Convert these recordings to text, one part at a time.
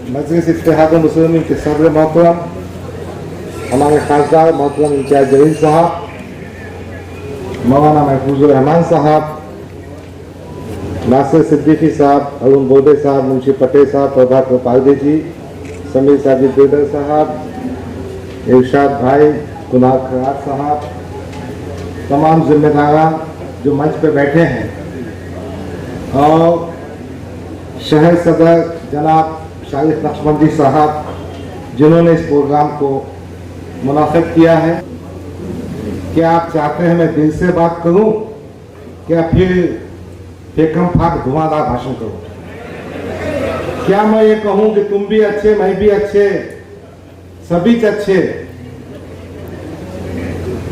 मजलिस इत्तेहाद मुस्लिमीन के सदर मोहतरम, हमारे खासदार मोहतरम इंचार्ज जलील साहब, मौलाना महफूजुर रहमान साहब, नासिर सिद्दीकी साहब, अरुण बोडे साहब, मुंशी पटेल साहब, प्रभाकर पारदे जी, समीर साजिद बेदर साहब, इरशाद भाई, कुनाल खरार साहब, तमाम जिम्मेदारान जो मंच पे बैठे हैं, और शहर सदर जनाब शारिफ नक्शबंदी साहब जिन्होंने इस प्रोग्राम को मुनाफिद किया है। क्या आप चाहते हैं मैं दिल से बात करूं, क्या फिर फेकम फाक धुआंधार भाषण करूं? क्या मैं ये कहूं कि तुम भी अच्छे, मैं भी अच्छे, सभी अच्छे,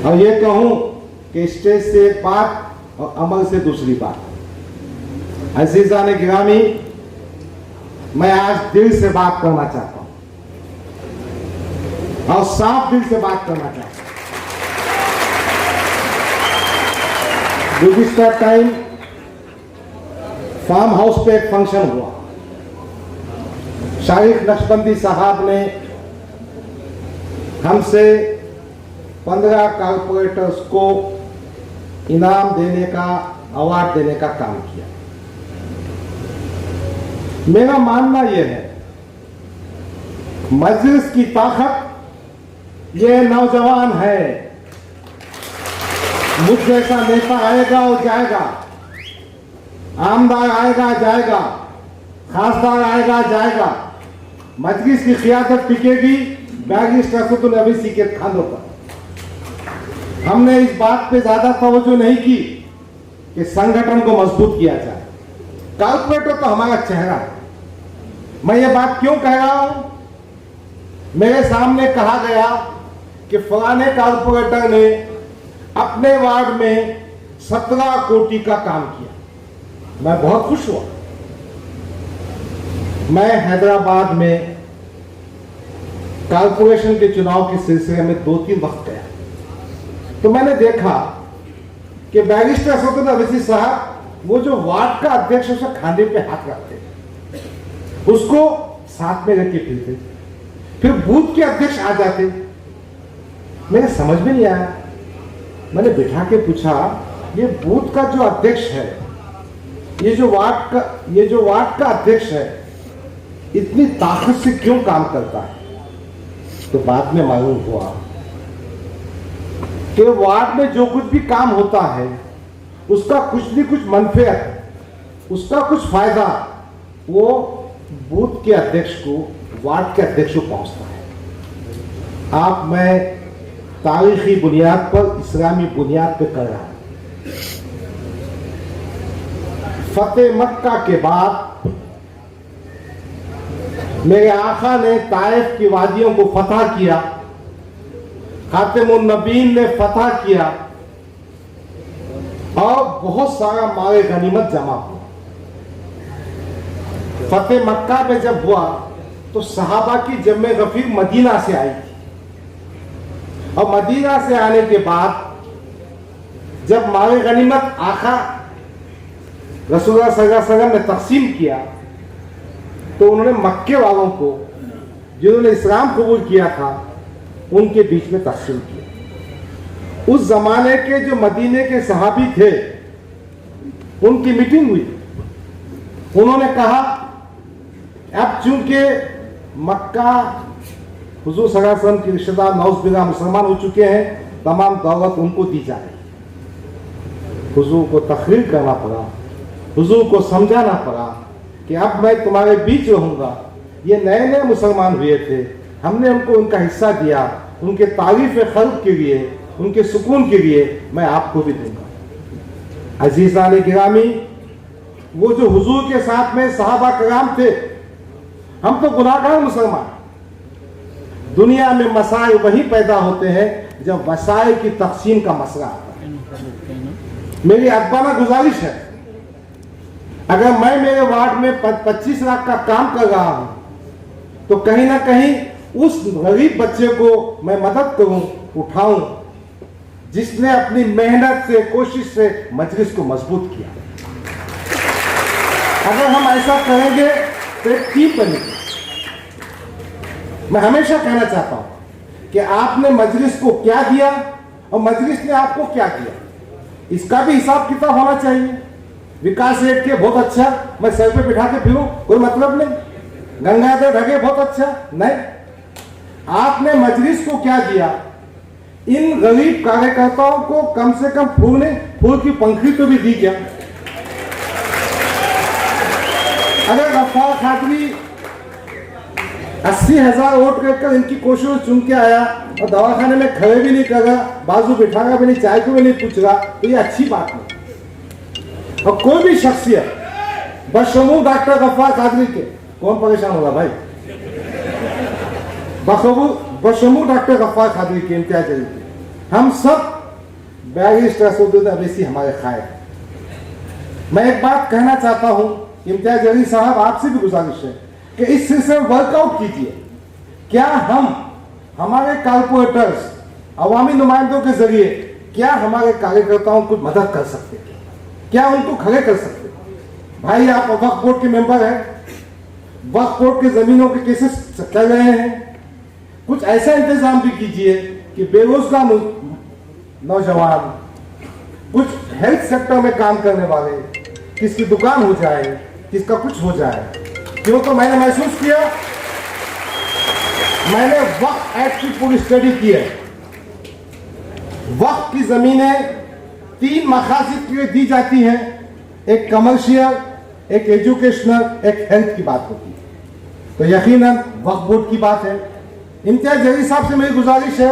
और ये कहूं कि स्टेज से एक बात और अमल से दूसरी बात? अजीज़ान गिरामी, मैं आज दिल से बात करना चाहता हूं और साफ दिल से बात करना चाहता हूं। गुज़िश्ता टाइम फार्म हाउस पे एक फंक्शन हुआ। शारिफ नक्शबंदी साहब ने हमसे 15 कारपोरेटर्स को इनाम देने का, अवार्ड देने का काम किया। मेरा मानना यह है, मजलिस की ताकत ये नौजवान है। मुझ जैसा नेता आएगा और जाएगा, आमदार आएगा जाएगा, खासदार आएगा जाएगा, मजलिस की क़ियादत टिकेगी बैरिस्टर असदुल अवैसी के खानों पर। हमने इस बात पे ज्यादा तवज्जो नहीं की कि संगठन को मजबूत किया जाए। कारपोरेटर तो हमारा चेहरा है। मैं ये बात क्यों कह रहा हूं? मेरे सामने कहा गया कि फलाने कारपोरेटर ने अपने वार्ड में 17 कोटी का काम किया। मैं बहुत खुश हुआ। मैं हैदराबाद में कारपोरेशन के चुनाव के सिलसिले में 2-3 वक्त गया, तो मैंने देखा कि बैरिस्टर असदुल अवैसी साहब वो जो वार्ड का अध्यक्ष उसके खाने पे हाथ रखते, उसको साथ में रख के फिरते, फिर बूथ के अध्यक्ष आ जाते। मेरे समझ में नहीं आया। मैंने बिठा के पूछा, ये बूथ का जो अध्यक्ष है, ये जो वार्ड का अध्यक्ष है, इतनी ताकत से क्यों काम करता है? तो बाद में मालूम हुआ कि वार्ड में जो कुछ भी काम होता है उसका कुछ भी कुछ मनफियत, उसका कुछ फायदा वो बूथ के अध्यक्ष को, वार्ड के अध्यक्ष को पहुंचता है। आप मैं तारीखी बुनियाद पर, इस्लामी बुनियाद पर कर रहा हूं। फतेह मक्का के बाद मेरे आका ने ताइफ की वादियों को फतह किया, खातिमुन नबीन ने फतह किया, और बहुत सारा माल गनीमत जमा हुआ। फतेह मक्का पे जब हुआ तो सहाबा की जम्मे गफीर मदीना से आई थी, और मदीना से आने के बाद जब माल गनीमत आका रसूलुल्लाह सल्लल्लाहु अलैहि वसल्लम ने तकसीम किया, तो उन्होंने मक्के वालों को, जिन्होंने इस्लाम कबूल किया था, उनके बीच में तकसीम किया। उस जमाने के जो मदीने के सहाबी थे, उनकी मीटिंग हुई। उन्होंने कहा, अब चूंकि मक्का हुजूर सल्लल्लाहु अलैहि वसल्लम के रिश्तेदार नौज़बिल्लाह मुसलमान हो चुके हैं, तमाम दौलत उनको दी जाए। हुजूर को तकरीर करना पड़ा, हुजूर को समझाना पड़ा कि अब मैं तुम्हारे बीच रहूंगा। ये नए नए मुसलमान हुए थे, हमने उनको उनका हिस्सा दिया, उनके तारीफ खल्क के लिए, उनके सुकून के लिए मैं आपको भी दूंगा। अजीज़ान गिरामी, वो जो हुजूर के साथ में सहाबा कराम थे, हम तो गुनाहगार मुसलमान। दुनिया में मसाइल वही पैदा होते हैं जब वसाइल की तकसीम का मसला आता है। मेरी अदबाना गुजारिश है, अगर मैं मेरे वार्ड में 25 लाख का काम कर रहा हूं, तो कहीं ना कहीं उस गरीब बच्चे को मैं मदद करूं, उठाऊं, जिसने अपनी मेहनत से, कोशिश से मजलिस को मजबूत किया। अगर हम ऐसा करेंगे तो एक टीम बनेगी। मैं हमेशा कहना चाहता हूं कि आपने मजलिस को क्या दिया और मजलिस ने आपको क्या दिया, इसका भी हिसाब किताब होना चाहिए। विकास रेट के बहुत अच्छा, मैं सर पे बिठा के फिरूं, कोई मतलब नहीं। गंगाधर ढगे बहुत अच्छा, नहीं। आपने मजलिस को क्या दिया? इन गरीब कार्यकर्ताओं को कम से कम फूल की पंखुड़ी तो भी दी क्या? अगर गफ्फार कादरी 80,000 वोट कर इनकी कोशिश चुन के आया और दवाखाने में खड़े भी नहीं कर रहा, बाजू बिठागा भी नहीं, चाय को भी नहीं पूछ रहा, तो ये अच्छी बात नहीं। और कोई भी शख्सियत बशमूल डॉक्टर गफ्फार कादरी के, कौन परेशान होगा भाई? बशमूल डॉक्टर गफ्फार कादरी के, इम्तियाज जलील के, हम सब बैरिस्टर असदुद्दीन अवैसी हमारे खाए। मैं एक बात कहना चाहता हूं, इम्तियाज जलील साहब, आपसे भी गुजारिश है कि इस सिलसिले में वर्कआउट कीजिए। क्या हम हमारे कारपोरेटर्स, अवामी नुमाइंदों के जरिए क्या हमारे कार्यकर्ताओं को मदद कर सकते, क्या उनको खड़े कर सकते? भाई आप वक्फ बोर्ड के मेंबर हैं, वक्फ बोर्ड के जमीनों के केसेस चल रहे हैं, कुछ ऐसा इंतजाम भी कीजिए कि बेरोजगार नौजवान, कुछ हेल्थ सेक्टर में काम करने वाले, किसकी दुकान हो जाए, किसका कुछ हो जाए। क्यों? तो मैंने महसूस किया, मैंने वक्फ एक्ट की पूरी स्टडी की है। वक्फ की जमीनें 3 मकासद के लिए दी जाती हैं, एक कमर्शियल, एक एजुकेशनल, एक हेल्थ की बात होती है। तो यकीनन वक्फ बोर्ड की बात है। इम्तियाज जलील साहब से मेरी गुजारिश है,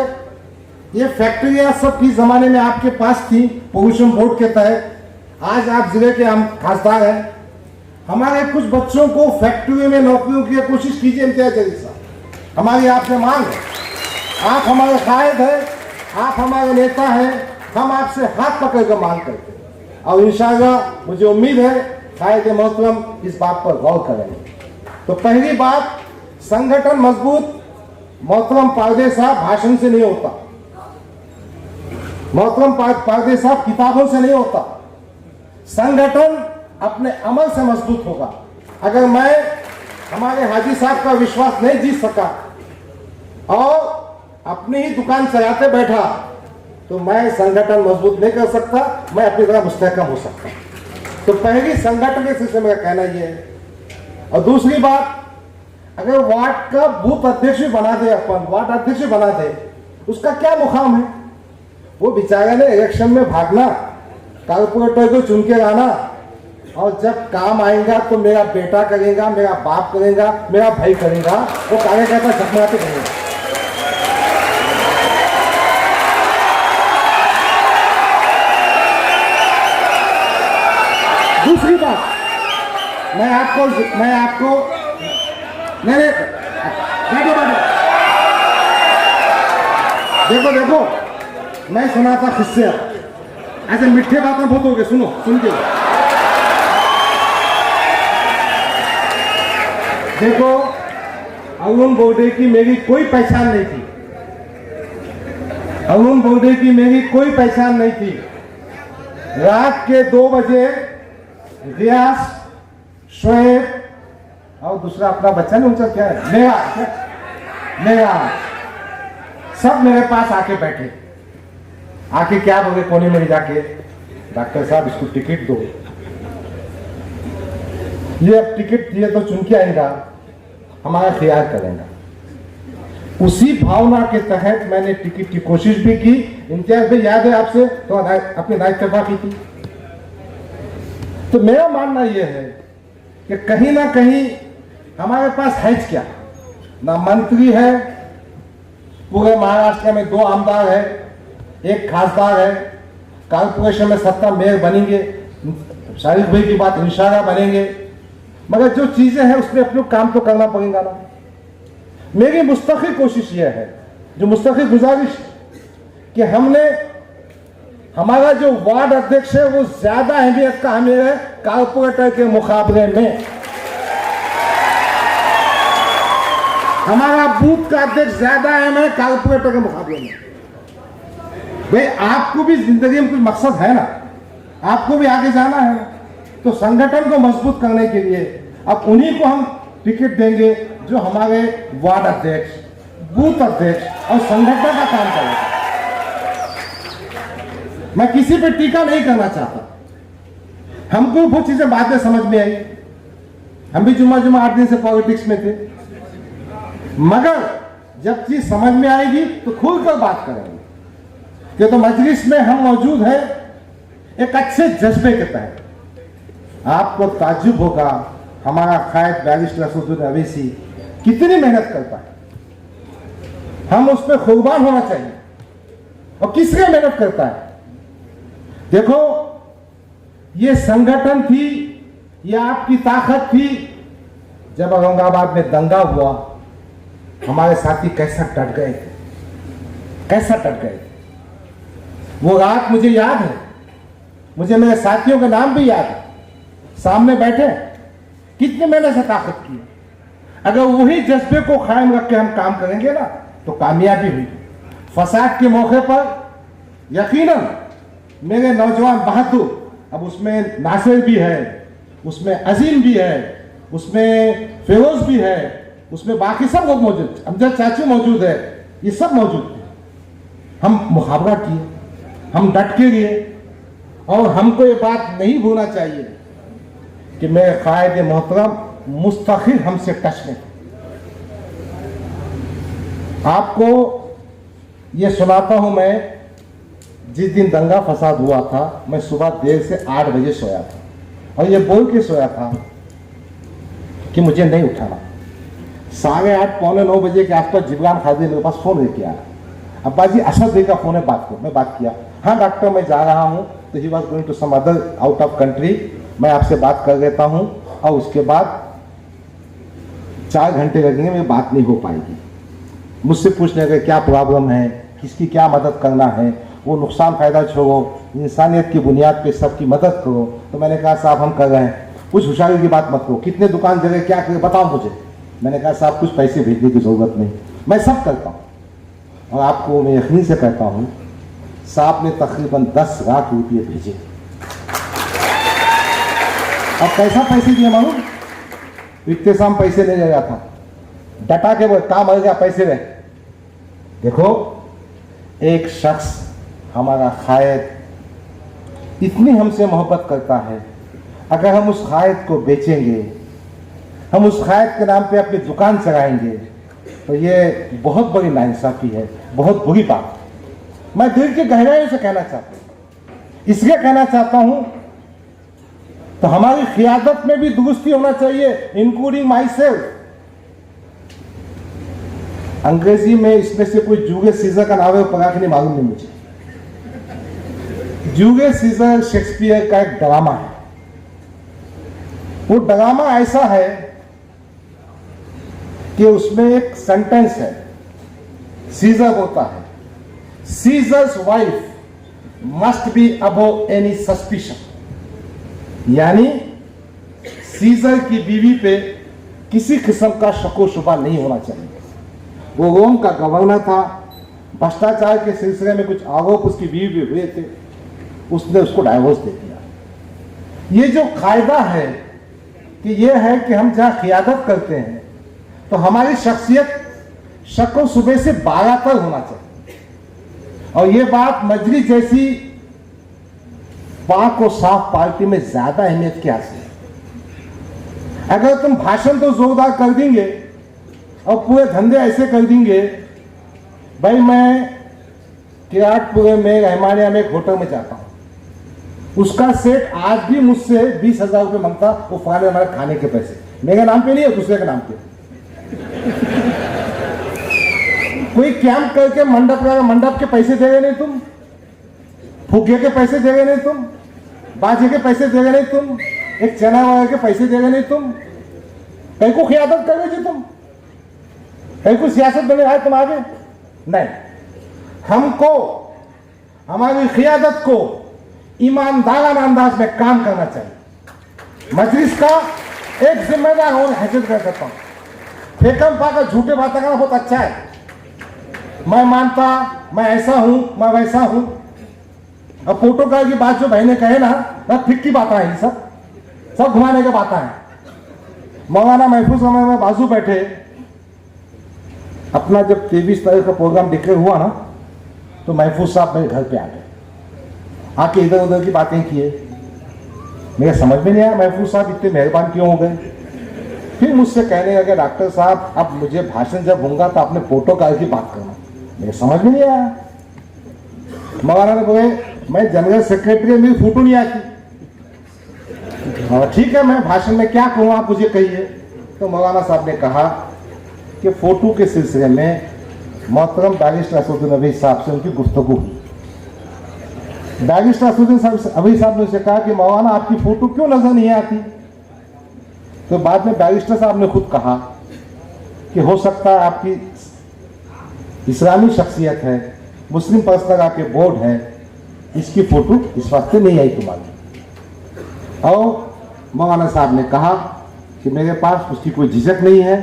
ये फैक्ट्रियां सब किस जमाने में आपके पास थी पोल्यूशन बोर्ड के तहत, आज आप जिले के हम खासदार हैं, हमारे कुछ बच्चों को फैक्ट्री में नौकरियों की कोशिश कीजिए। इम्तियाज जलील साहब, हमारी आपसे मांग है, आप हमारे कायद हैं, आप हमारे नेता हैं, हम आपसे हाथ पकड़ कर मांग करते हैं और इंशाअल्लाह मुझे उम्मीद है कायद मोहतरम इस बात पर गौर करेंगे। तो पहली बात, संगठन मजबूत मोहतरम पारदे साहब भाषण से नहीं होता, मोहतरम पारदे साहब किताबों से नहीं होता, संगठन अपने अमल से मजबूत होगा। अगर मैं हमारे हाजी साहब का विश्वास नहीं जीत सका और अपनी ही दुकान चलाते बैठा तो मैं संगठन मजबूत नहीं कर सकता, मैं अपनी तरह मुस्तहकम हो सकता। तो पहली संगठन के सिलसिले में कहना यह है। और दूसरी बात, अगर वार्ड का बूथ अध्यक्ष भी बना दे, अपन वार्ड अध्यक्ष भी बना दे, उसका क्या मुकाम है? वो बेचारे ने इलेक्शन में भागना, कारपोरेटर को चुन के लाना, और जब काम आएगा तो मेरा बेटा करेगा, मेरा बाप करेगा, मेरा भाई करेगा, वो कार्यकर्ता झकमाते करेगा। दूसरी बात, मैं आपको नहीं देखो, मैं सुना था किससे, ऐसे मीठे बातें बहुत हो गए, सुन के देखो। अरुण बोगदे की मेरी कोई पहचान नहीं थी, अरुण बोगदे की मेरी कोई पहचान नहीं थी। रात के 2 बजे रियाज, शोएब और दूसरा अपना बच्चा नहीं, उनका क्या है, मेरा सब मेरे पास आके बैठे, आके क्या बोले कोने में जाके, डॉक्टर साहब इसको टिकट दो, ये अब टिकट दिए तो चुन के आएगा, हमारा ख्याल करेगा। उसी भावना के तहत मैंने टिकट की कोशिश भी की। इम्तियाज भाई याद है आपसे, तो अपनी नाइतफा की थी। तो मेरा मानना यह है कि कहीं ना कहीं हमारे पास है क्या, ना मंत्री है, पूरे महाराष्ट्र में 2 आमदार है, 1 खासदार है, कारपोरेशन में 7 मेयर बनेंगे, शारिक भाई की बात इंशाअल्लाह बनेंगे, मगर जो चीजें हैं उसमें अपने काम तो करना पड़ेगा ना। मेरी मुस्तकिल कोशिश यह है, जो मुस्तकिल गुजारिश, कि हमने हमारा जो वार्ड अध्यक्ष है वो ज्यादा अहमियत का हमें है कारपोरेटर के मुकाबले में। हमारा बूथ का अध्यक्ष ज्यादा अहम है कारपोरेटर के मुकाबले में। भाई आपको भी जिंदगी में कुछ मकसद है ना, आपको भी आगे जाना है ना, तो संगठन को मजबूत करने के लिए अब उन्हीं को हम टिकट देंगे जो हमारे वार्ड अध्यक्ष, बूथ अध्यक्ष और संगठन का काम करेगा। मैं किसी पे टीका नहीं करना चाहता। हमको बहुत चीजें बातें समझ में आई। हम भी जुम्मा 8 दिन से पॉलिटिक्स में थे, मगर जब चीज समझ में आएगी तो खुलकर बात करेंगे। कि तो मजलिस में हम मौजूद हैं एक अच्छे जज्बे के तहत। आपको ताज्जुब होगा हमारा कायद बैरिस्टर असदुद्दीन अवैसी कितनी मेहनत करता है। हम उस पर कुर्बान होना चाहिए। और किसके मेहनत करता है? देखो, ये संगठन थी, ये आपकी ताकत थी। जब औरंगाबाद में दंगा हुआ, हमारे साथी कैसा डट गए थे, कैसा डट गए थे। वो रात मुझे याद है, मुझे मेरे साथियों का नाम भी याद है। सामने बैठे, कितनी मैंने से ताकत की। अगर वही जज्बे को कायम रख के हम काम करेंगे ना तो कामयाबी हुई। फसाद के मौके पर यकीनन मेरे नौजवान बहादुर, अब उसमें नासिर भी है, उसमें अजीम भी है, उसमें फिरोज भी है, उसमें बाकी सब लोग मौजूद, अमजद चाचू मौजूद है, ये सब मौजूद थे। हम मुहावरा किए, हम डट के लिए। और हमको ये बात नहीं भूलना चाहिए कि मेरे कायद मोहतरम मुस्तकिल हमसे टच में थे। आपको ये सुनाता हूं, मैं जिस दिन दंगा फसाद हुआ था, मैं सुबह देर से 8 बजे सोया था और ये बोल के सोया था कि मुझे नहीं उठाना। 8:30 पौने 9 बजे के आसपास जिब्रान खादी मेरे पास फोन लेके आया। अब्बा जी असद भाई का फोन है, बात करो। मैं बात किया, हाँ डॉक्टर मैं जा रहा हूँ, तो he was going to some other out of country, मैं आपसे बात कर लेता हूँ और उसके बाद 4 घंटे लगेंगे, मेरी बात नहीं हो पाएगी। मुझसे पूछने का क्या प्रॉब्लम है, किसकी क्या मदद करना है, वो नुकसान फायदा छोड़ो, इंसानियत की बुनियाद पे सबकी मदद करो। तो मैंने कहा साहब हम कर रहे हैं, कुछ होशियारी की बात मत करो, कितने दुकान जगह क्या करें बताओ मुझे। मैंने कहा साहब कुछ पैसे भेजने की जरूरत नहीं, मैं सब करता हूँ। और आपको मैं यकीन से कहता हूँ, साहब ने तकरीबन 10 लाख रुपये भेजे। अब कैसा पैसे दिए मालूम? इतने साम पैसे नहीं ले गया था, डटा के वो काम आ गया, पैसे रहे। देखो, एक शख्स हमारा कायद इतनी हमसे मोहब्बत करता है, अगर हम उस कायद को बेचेंगे, हम उस कायद के नाम पे अपनी दुकान चलाएंगे, तो ये बहुत बड़ी नाइंसाफी है, बहुत बुरी बात। मैं दिल की गहराई से कहना चाहता हूं, इसलिए कहना चाहता हूं तो हमारी क़ियादत में भी दुरुस्ती होना चाहिए, इंक्लूडिंग माई सेल्फ। अंग्रेजी में इसमें से कोई जूलियस सीजर का नाम है, पढ़ा के नहीं मालूम नहीं मुझे। जूलियस सीजर शेक्सपियर का एक ड्रामा है। वो ड्रामा ऐसा है कि उसमें एक सेंटेंस है, सीजर होता है, seizures wife must be above any suspicion. यानी सीजर की बीवी पे किसी किस्म का शको शुबा नहीं होना चाहिए। वो रोम का गवर्नर था, भ्रष्टाचार के सिलसिले में कुछ आरोप उसकी बीवी पे हुए थे, उसने उसको डाइवोर्स दे दिया। ये जो कायदा है कि ये है कि हम जहां क़ियादत करते हैं तो हमारी शख्सियत शक्ल सुबह से 12 तक होना चाहिए। और ये बात मजलिस जैसी पाक और साफ पार्टी में ज्यादा अहमियत की हासिल है। अगर तुम भाषण तो जोरदार कर देंगे और पूरे धंधे ऐसे कर देंगे, भाई मैं किराटपुर में रहमानिया में एक होटल में जाता हूं, उसका सेठ आज भी मुझसे 20,000 रुपये मांगता, वो फलाने हमारे खाने के पैसे मेरे नाम पे नहीं है, दूसरे के नाम पे। कोई कैंप करके मंडप के पैसे दे रहे नहीं तुम, फुगे के पैसे दे रहे नहीं तुम, बाजे के पैसे दे रहे नहीं तुम, एक चना वगैरह के पैसे दे रहे नहीं तुम। कहीं को क़ियादत कर रहे जी तुम, कहीं को सियासत बने आए तुम आगे नहीं। हमको हमारी क़ियादत को ईमानदाराना अंदाज में काम करना चाहिए। मजलिस का एक जिम्मेदार रोल हैसियत कर सकता हूं। फेकम पाकर झूठे बातें करना बहुत अच्छा है, मैं मानता, मैं ऐसा हूं, मैं वैसा हूं। अब प्रोटोकॉल की बात जो भाई ने कहे ना, वह फिक्की बातें हैं, सब घुमाने की बातें हैं। मौलाना महफूज में बाजू बैठे, अपना जब 23 तारीख का प्रोग्राम डिक्लेयर हुआ ना, तो महफूज साहब मेरे घर पे आ गए, आके इधर उधर की बातें किए। मेरे समझ में नहीं आया महफूज साहब इतने मेहरबान क्यों हो गए। फिर मुझसे कहने लगे डॉक्टर साहब अब मुझे भाषण जब होगा तो आपने प्रोटोकॉल की बात करना। मेरे समझ में नहीं आया। मौलाना ने बोले मैं जनरल सेक्रेटरी, मेरी फोटो नहीं आती। और ठीक है मैं भाषण में क्या कहूँ आप मुझे कहिए। तो मौलाना साहब ने कहा कि फोटो के सिलसिले में मोहतरम बैरिस्टर असदुद्दीन अवैसी साहब से उनकी गुफ्तगू हुई। बैरिस्टर असदुद्दीन अवैसी साहब ने उसे कहा कि मौलाना आपकी फोटो क्यों नजर नहीं आती। तो बाद में बैरिस्टर साहब ने खुद कहा कि हो सकता है आपकी इस्लामी शख्सियत है, मुस्लिम पर्सनल आपके बोर्ड है, इसकी फोटो इस वास्ते नहीं आई तुम्हारी। और मौलाना साहब ने कहा कि मेरे पास उसकी कोई झिझक नहीं है,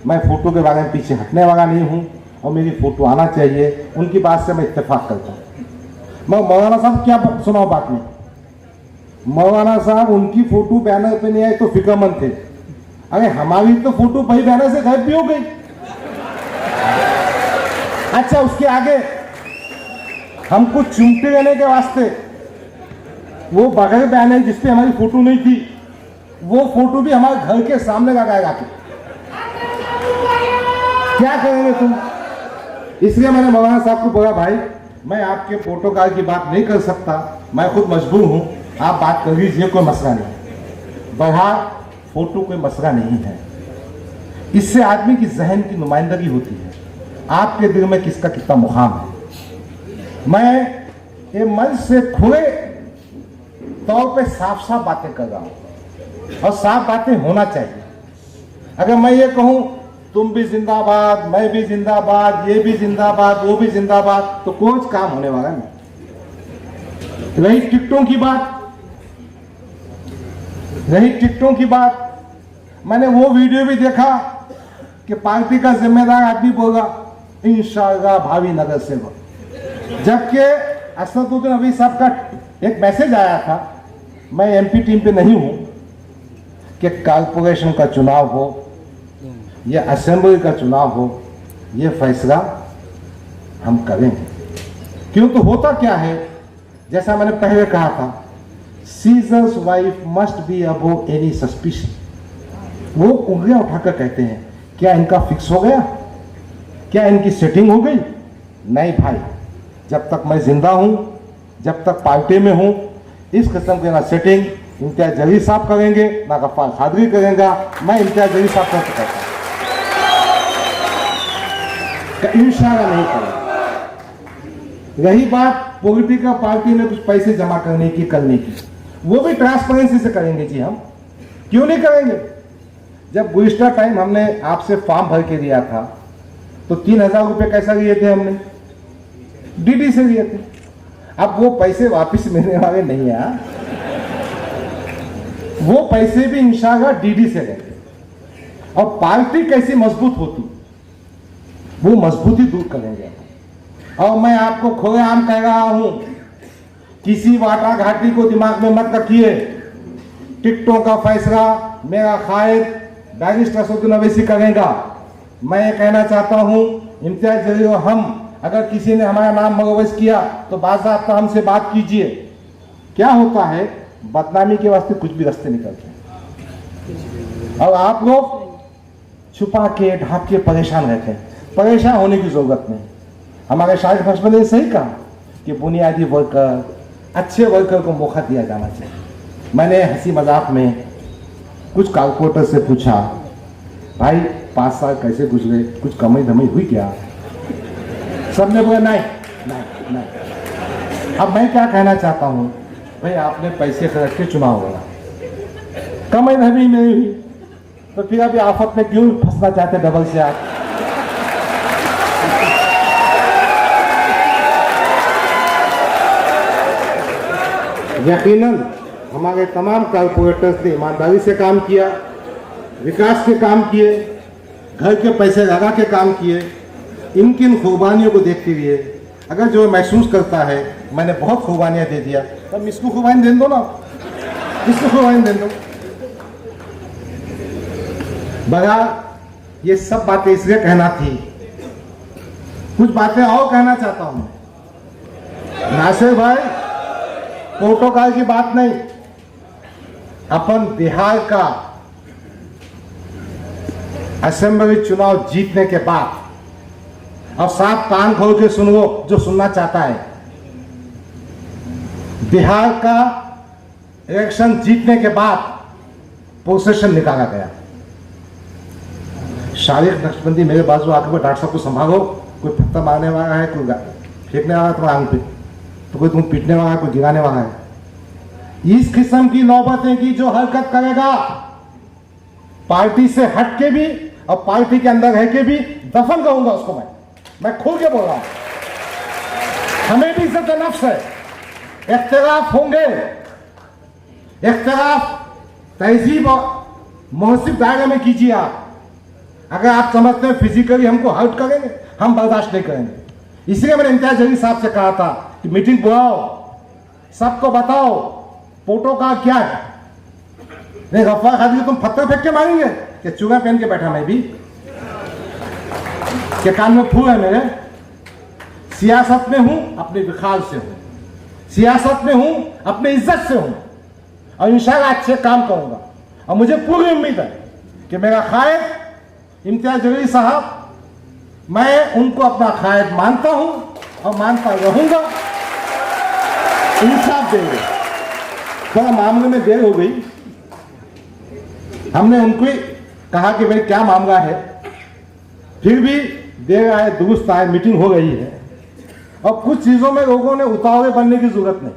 मैं फोटो के बारे में पीछे हटने वाला नहीं हूँ और मेरी फोटो आना चाहिए। उनकी बात से मैं इत्तेफाक करता हूँ। मैं मौलाना साहब क्या सुनाओ बात में। मौलाना साहब उनकी फोटो बैनर पे नहीं आई तो फिक्रमंद थे, अरे हमारी तो फोटो भाई बैनर से गायब भी हो गई। अच्छा उसके आगे हमको चुमते रहने के वास्ते वो बगैर बैनर जिसपे हमारी फोटो नहीं थी वो फोटो भी हमारे घर के सामने लगाएगा के क्या करेंगे तुम। इसलिए मैंने मौलाना साहब को बोला भाई मैं आपके प्रोटोकॉल की बात नहीं कर सकता, मैं खुद मजबूर हूं, आप बात कर लीजिए, कोई मसला नहीं। बहरहाल फोटो कोई मसला नहीं है, इससे आदमी की जहन की नुमाइंदगी होती है, आपके दिल में किसका कितना मुकाम है। मैं ये मन से खुले तौर पे साफ साफ बातें कर रहा हूं और साफ बातें होना चाहिए। अगर मैं ये कहूं तुम भी जिंदाबाद, मैं भी जिंदाबाद, ये भी जिंदाबाद, वो भी जिंदाबाद, तो कुछ काम होने वाला नहीं। रही टिकटों की बात, मैंने वो वीडियो भी देखा कि पार्टी का जिम्मेदार आदमी बोला इंशाअल्लाह भावी नगर सेवक, जबकि असदुद्दीन अवैसी साहब का एक मैसेज आया था, मैं एमपी टीम पे नहीं हूं, कि कारपोरेशन का चुनाव हो या असेंबली का चुनाव हो, ये फैसला हम करेंगे। क्यों तो होता क्या है, जैसा मैंने पहले कहा था, seizures wife must be above any suspicion. वो उंगलियां उठाकर कहते हैं क्या इनका फिक्स हो गया, क्या इनकी सेटिंग हो गई। नहीं भाई, जब तक मैं जिंदा हूं, जब तक पार्टी में हूं, इस किस्म के ना सेटिंग इम्तियाज जलील साहब करेंगे ना गफ्फार कादरी करेगा, मैं इम्तियाज जलील साहब का कहता हूं इंशाअल्लाह नहीं करेंगे। रही बात पॉलिटिकल पार्टी में कुछ पैसे जमा करने की, वो भी ट्रांसपेरेंसी से करेंगे जी। हम क्यों नहीं करेंगे। जब गुज़िश्ता टाइम हमने आपसे फॉर्म भर के दिया था तो 3,000 रुपये कैसा लिए थे, हमने डीडी से लिए थे। अब वो पैसे वापस मिलने वाले नहीं है, वो पैसे भी इंशाअल्लाह डीडी से लेंगे। और पार्टी कैसी मजबूत होती वो मजबूती दूर करेंगे। और मैं आपको खुलेआम कह रहा हूं, किसी वाटा घाटी को दिमाग में मत रखिए। टिकटों का फैसला मेरा कायद बैरिस्टर असदुद्दीन अवैसी करेगा। मैं ये कहना चाहता हूं इम्तियाज जलील और हम, अगर किसी ने हमारा नाम मुलव्वस किया तो बाज़ाब्ता हमसे बात कीजिए। क्या होता है, बदनामी के वास्ते कुछ भी रास्ते निकलते हैं और आप लोग छुपा के ढांप के परेशान रहते हैं। परेशान होने की जरूरत नहीं। हमारे शाहिद हस्बैंड ने सही कहा कि बुनियादी वर्कर, अच्छे वर्कर को मौका दिया जाना चाहिए। मैंने हंसी मजाक में कुछ कारपोरेटर से पूछा, भाई 5 साल कैसे गुजरे, कुछ कमाई धमाई हुई क्या। सबने बोला नहीं। अब मैं क्या कहना चाहता हूँ, भाई आपने पैसे खर्च के चुनाव होगा, कमाई धमाई नहीं हुई तो फिर अभी आफत में क्यों फंसना चाहते डबल से आप। यकीनन हमारे तमाम कारपोरेटर्स ने ईमानदारी से काम किया, विकास के काम किए, घर के पैसे लगा के काम किए। इनकी इन खुबानियों को देखते हुए अगर जो महसूस करता है मैंने बहुत खुबानियाँ दे दिया, तब इसको खुबानी दे दो ना, इसको खुबानी दे दो। बहरहाल ये सब बातें इसलिए कहना थी कुछ बातें और कहना चाहता हूं मैं। नासिर भाई, प्रोटोकॉल की बात नहीं, अपन बिहार का असेंबली चुनाव जीतने के बाद, और साफ कान खोल के सुनो जो सुनना चाहता है, बिहार का इलेक्शन जीतने के बाद प्रोसेशन निकाला गया। शारीरिक नक्शबंदी मेरे बाजू आके को डॉक्टर साहब को संभालो, कोई पत्थर मारने वाला है, कोई फेंकने वाला है तुम्हारे आंख पे, तो कोई तुम पीटने वाला है, कोई गिराने वाला है। इस किस्म की नौबतें की जो हरकत करेगा, पार्टी से हट के भी और पार्टी के अंदर रह के भी दफन करूंगा उसको। मैं खुल के बोल रहा हूं, हमें भी इज्जत नफ्स है। इख्तिलाफ होंगे, इख्तिलाफ तहजीब और महसिब दायरे में कीजिए आप। अगर आप समझते हैं फिजिकली हमको हर्ट करेंगे, हम बर्दाश्त नहीं करेंगे। इसलिए मैंने इम्तियाज जलील साहब से कहा था कि मीटिंग बुलाओ, सबको बताओ प्रोटोकॉल क्या है। नहीं गफ्फार खादी तुम पत्थर फेंक के मारेंगे कि चूड़ा पहन के बैठा मैं भी, के कान में फूल है मेरे। सियासत में हूं अपने विखाल से हूं, सियासत में हूं अपने इज्जत से हूं, और इंशाल्लाह अच्छे काम करूंगा। और मुझे पूरी उम्मीद है कि मेरा कायद इम्तियाज जलील साहब, मैं उनको अपना कायद मानता हूं और मानता रहूंगा। इंसाफ देंगे। थोड़ा मामले में देर हो गई, हमने उनको कहा कि भाई क्या मामला है, फिर भी देर आए दुरुस्त आए, मीटिंग हो गई है। और कुछ चीजों में लोगों ने उतावले बनने की जरूरत नहीं।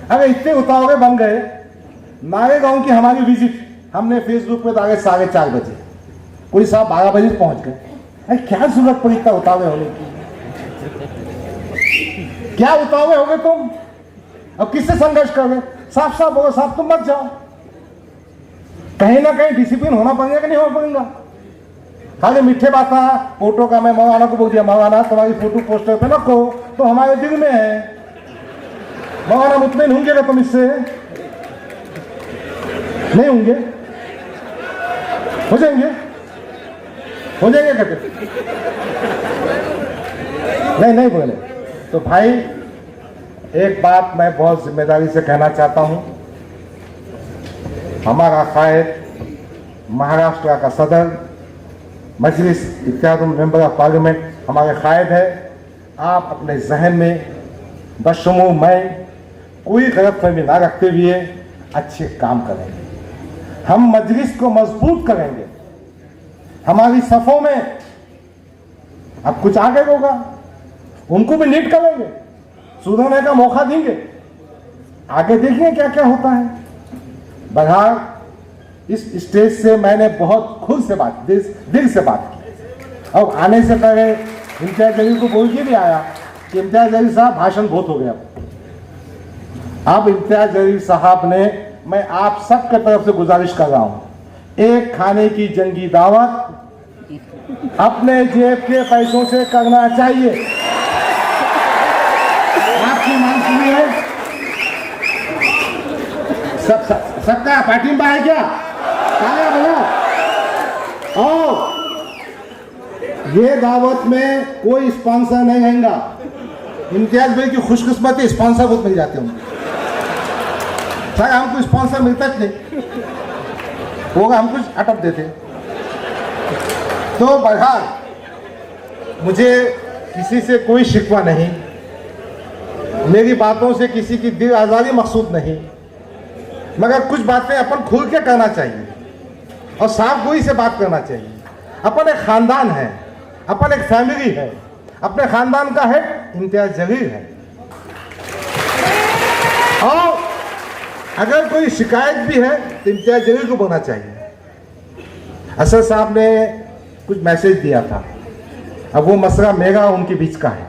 अगर इतने उतावले बन गए, नारेगांव की हमारी विजिट हमने फेसबुक पे डाले 4:30 बजे, कोई साहब 12 बजे पहुंच गए। अरे क्या जरूरत पड़ी इतना उतावले होने की? क्या उतावले हो गए तुम? अब किससे संघर्ष कर रहे? साफ साफ बोलो, साहब तुम मत जाओ। कहीं ना कहीं डिसिप्लिन होना पड़ेगा कि नहीं होना पड़ेगा? खाली मीठे बात ना, फोटो का मैं मौलाना को बोल दिया, मौलाना तुम्हारी फोटो पोस्टर पे ना को, तो हमारे दिल में है। मौलाना मुतमईन होंगे ना तुम इससे? नहीं होंगे? हो जाएंगे? हो जाएंगे कहते? नहीं बोले। तो भाई एक बात मैं बहुत जिम्मेदारी से कहना चाहता हूं, हमारा कायद, महाराष्ट्र का सदर, मजलिस इत्तेहाद मेंबर ऑफ पार्लियामेंट हमारे कायद है। आप अपने जहन में बशमू मैं कोई गलतफहमी ना रखते हुए अच्छे काम करेंगे। हम मजलिस को मजबूत करेंगे। हमारी सफों में अब कुछ आगे होगा, उनको भी नीट करेंगे, सुधरने का मौका देंगे। आगे देखिए क्या क्या होता है। बहरहाल इस स्टेज से मैंने बहुत खुद से बात, दिल से बात की। अब आने से पहले इम्तियाज जलील को बोल के भी आया कि इम्तियाज जलील साहब भाषण बहुत हो गया। अब इम्तियाज जलील साहब ने, मैं आप सबके तरफ से गुजारिश कर रहा हूं, एक खाने की जंगी दावत अपने जेब के पैसों से करना चाहिए। आपकी मांग सुनिए। सबका पार्टी में है क्या? क्या बोला? और ये दावत में कोई स्पॉन्सर नहीं रहेगा। इम्तियाज भाई की खुशकिस्मती स्पॉन्सर बहुत मिल जाते होंगे। सर हमको स्पॉन्सर मिलता नहीं होगा, हम कुछ अटक देते। तो बहरहाल मुझे किसी से कोई शिकवा नहीं, मेरी बातों से किसी की दिल आज़ारी मकसूद नहीं, मगर कुछ बातें अपन खुल के करना चाहिए और साफ गोई से बात करना चाहिए। अपन एक खानदान है, अपन एक फैमिली है, अपने खानदान का हेड इम्तियाज जलील है। और अगर कोई शिकायत भी है तो इम्तियाज जलील को बोलना चाहिए। असद साहब ने कुछ मैसेज दिया था, अब वो मसला मेरा उनके बीच का है।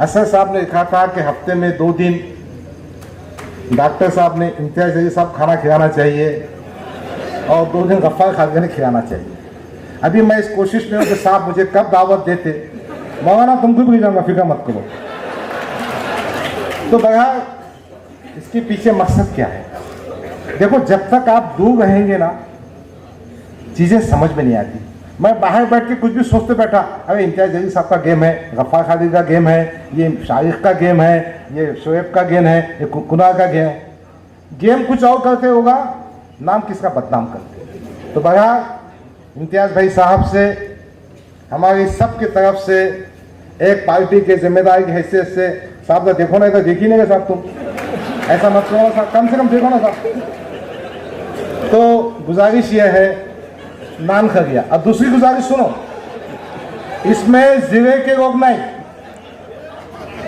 असद साहब ने लिखा था कि हफ्ते में 2 दिन डॉक्टर साहब ने इम्तियाज जलील साहब खाना खिलाना चाहिए और 2 दिन गफ्फार खादी ने खिलाना चाहिए। अभी मैं इस कोशिश में हूँ कि साहब मुझे कब दावत देते, मौलाना तुमको भी जाऊंगा, फिक्र मत करो। तो बहरहाल इसके पीछे मकसद क्या है? देखो, जब तक आप दूर रहेंगे ना, चीजें समझ में नहीं आती। मैं बाहर बैठ के कुछ भी सोचते बैठा, अरे इम्तियाज जलील साहब का गेम है, गफ्फार खालिद का गेम है, ये शारिक का गेम है, ये शोएब का गेम है, ये कुनार का गेम है। गेम कुछ और करते होगा, नाम किसका बदनाम करते। तो बहरहाल इम्तियाज भाई साहब से हमारी सब की तरफ से एक पार्टी के जिम्मेदारी की हैसियत से, साहब तो देखो ना, तो देख ही नहीं साहब, तुम ऐसा मत करो साहब, कम से कम देखो ना साहब। तो गुजारिश ये है, नान खा गया। अब दूसरी गुजारिश सुनो, इसमें जिले के लोग नहीं।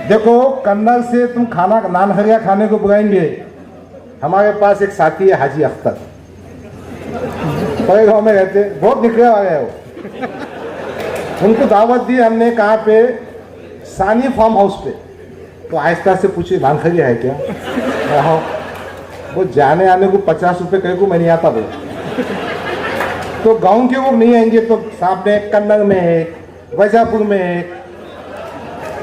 देखो कन्नड़ से तुम खाना नान खरिया खाने को बुलाएंगे, हमारे पास एक साथी है हाजी अख्तर, बड़े गाँव में रहते, बहुत निकले वाले हैं वो। उनको दावत दी हमने, कहाँ पे, सानी फार्म हाउस पे। तो आहिस्ता से पूछे नान खरिया है क्या, हाँ। वो जाने आने को 50 रुपये कहीं को मैं नहीं आता भाई। तो गांव के लोग नहीं आएंगे, तो सामने कन्नड़ में एक, वैजापुर में एक,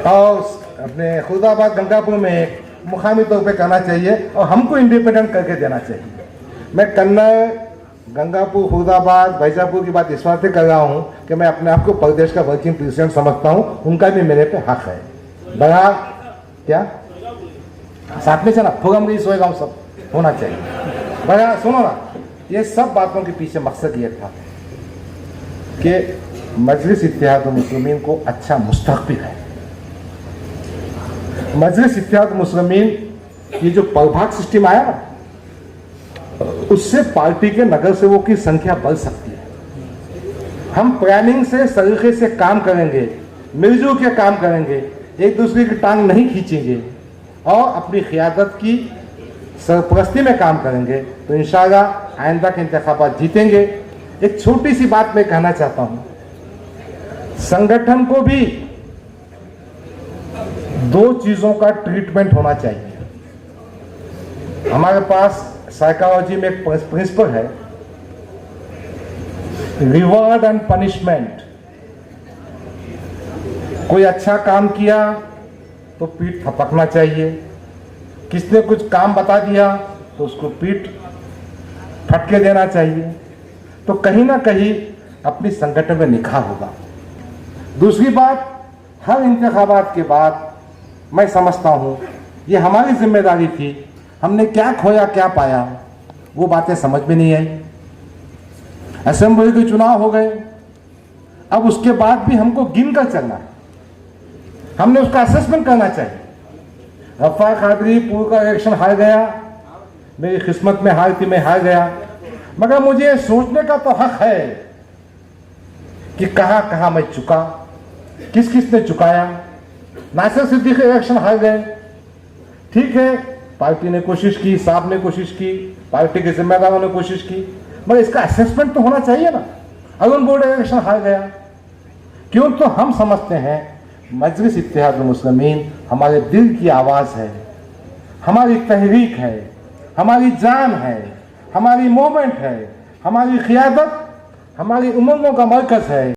और अपने खुदाबाद गंगापुर में एक, मुकामी तौर पे करना चाहिए और हमको इंडिपेंडेंट करके देना चाहिए। मैं कन्नड़, गंगापुर, खुदाबाद, वैजापुर की बात इस बात से कर रहा हूँ कि मैं अपने आप को प्रदेश का वर्किंग प्रेसिडेंट समझता हूँ, उनका भी मेरे पे हक है। बड़ा क्या साथ में चला फोगम गई सोएगा, सब होना चाहिए। बड़ा सुनो ना, ये सब बातों के पीछे मकसद ये था कि मजलिस इत्तेहाद मुस्लिमीन को अच्छा मुस्तकबिल है। मजलिस इत्तेहाद मुस्लिमीन की जो प्रभाग सिस्टम आया ना, उससे पार्टी के नगर सेवकों की संख्या बढ़ सकती है। हम प्लानिंग से, सलीके से काम करेंगे, मिलजुल के काम करेंगे, एक दूसरे की टांग नहीं खींचेंगे और अपनी क़ियादत की सरपरस्ती में काम करेंगे, तो इंशाअल्लाह आइंदा के इंतखाबात जीतेंगे। एक छोटी सी बात मैं कहना चाहता हूँ, संगठन को भी 2 चीज़ों का ट्रीटमेंट होना चाहिए। हमारे पास साइकोलॉजी में एक प्रिंसिपल है, रिवॉर्ड एंड पनिशमेंट। कोई अच्छा काम किया तो पीठ थपकना चाहिए, किसने कुछ काम बता दिया तो उसको पीठ फटके देना चाहिए, तो कहीं ना कहीं अपनी संगठन में निखार होगा। दूसरी बात, हर इंतखाबात के बाद मैं समझता हूँ ये हमारी जिम्मेदारी थी, हमने क्या खोया क्या पाया वो बातें समझ में नहीं आई। असेंबली के चुनाव हो गए, अब उसके बाद भी हमको गिन कर चलना है, हमने उसका असेसमेंट करना चाहिए। गफ्फार खादरी पूर्व का इलेक्शन हार गया, मेरी किस्मत में हार थी, मैं हार गया, मगर मुझे सोचने का तो हक है कि कहाँ कहाँ मैं चुका, किस किस ने चुकाया। नासिर सिद्दीकी इलेक्शन हार गए, ठीक है, पार्टी ने कोशिश की, साहब ने कोशिश की, पार्टी के जिम्मेदारों ने कोशिश की, मगर इसका असेसमेंट तो होना चाहिए ना। अरुण बोर्ड इलेक्शन हार गया, क्यों? तो हम समझते हैं मजलिस इत्तेहाद मुस्लिमीन हमारे दिल की आवाज़ है, हमारी तहरीक है, हमारी जान है, हमारी मोमेंट है, हमारी क़ियादत, हमारी उमंगों का मरकज़ है।